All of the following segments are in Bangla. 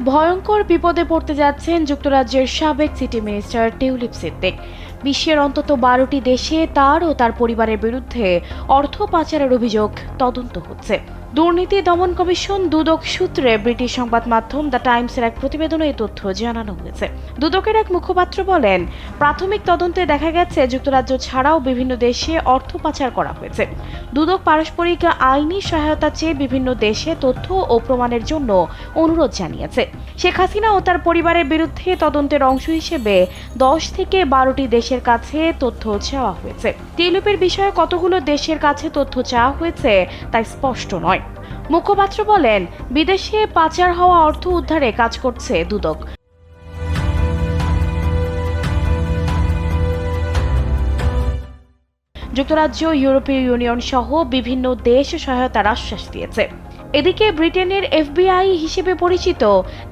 ভয়ঙ্কর বিপদে পড়তে যাচ্ছেন যুক্তরাজ্যের সাবেক সিটি মিনিস্টার টিউলিপ সিদ্দিক। বিশ্বের অন্তত 12টি দেশে তার ও তার পরিবারের বিরুদ্ধে অর্থ পাচারের অভিযোগ তদন্ত হচ্ছে। দুর্নীতি দমন কমিশন দুদক সূত্রে ব্রিটিশ সংবাদ মাধ্যম দ্য টাইমসের এক প্রতিবেদনে এই তথ্য জানানো হয়েছে। দুদকের এক মুখপাত্র বলেন, প্রাথমিক তদন্তে দেখা গেছে যুক্তরাজ্য ছাড়াও বিভিন্ন দেশে অর্থ পাচার করা হয়েছে। দুদক পারস্পরিক আইনি সহায়তা চেয়ে বিভিন্ন দেশে তথ্য ও প্রমাণের জন্য অনুরোধ জানিয়েছে। শেখ হাসিনা ও তার পরিবারের বিরুদ্ধে তদন্তের অংশ হিসেবে 10 থেকে 12টি দেশের কাছে তথ্য চাওয়া হয়েছে। টিউলিপের বিষয়ে কতগুলো দেশের কাছে তথ্য চাওয়া হয়েছে তা স্পষ্ট নয়। মুখপাত্র বলেন, বিদেশে পাচার হওয়া অর্থ উদ্ধারে কাজ করছে দুদক। যুক্তরাজ্য, ইউরোপীয় ইউনিয়ন সহ বিভিন্ন দেশ সহায়তার আশ্বাস দিয়েছে। এদিকে ব্রিটেনের এফবিআই হিসেবে পরিচিত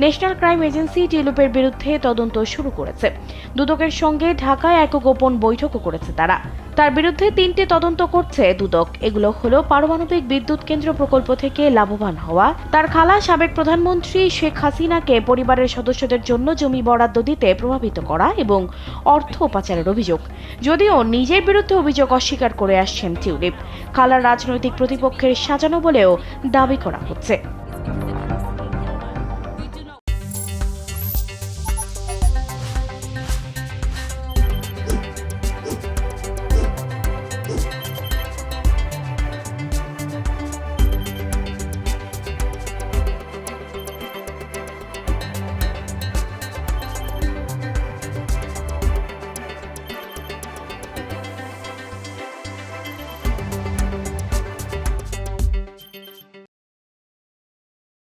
ন্যাশনাল ক্রাইম এজেন্সি টিউলিপের বিরুদ্ধে তদন্ত শুরু করেছে। দুদকের সঙ্গে ঢাকায় এক গোপন বৈঠকও করেছে তারা। তার বিরুদ্ধে 3টি তদন্ত করছে দুদক। এগুলো হলো পারমাণবিক বিদ্যুৎ কেন্দ্র প্রকল্প থেকে লাভবান হওয়া, তার খালা সাবেক প্রধানমন্ত্রী শেখ হাসিনাকে পরিবারের সদস্যদের জন্য জমি বরাদ্দ দিতে প্রভাবিত করা এবং অর্থ পাচারের অভিযোগ। যদিও নিজের বিরুদ্ধে অভিযোগ অস্বীকার করে আসছেন টিউলিপ। খালার রাজনৈতিক প্রতিপক্ষের সাজানো বলেও দাবি করা হচ্ছে।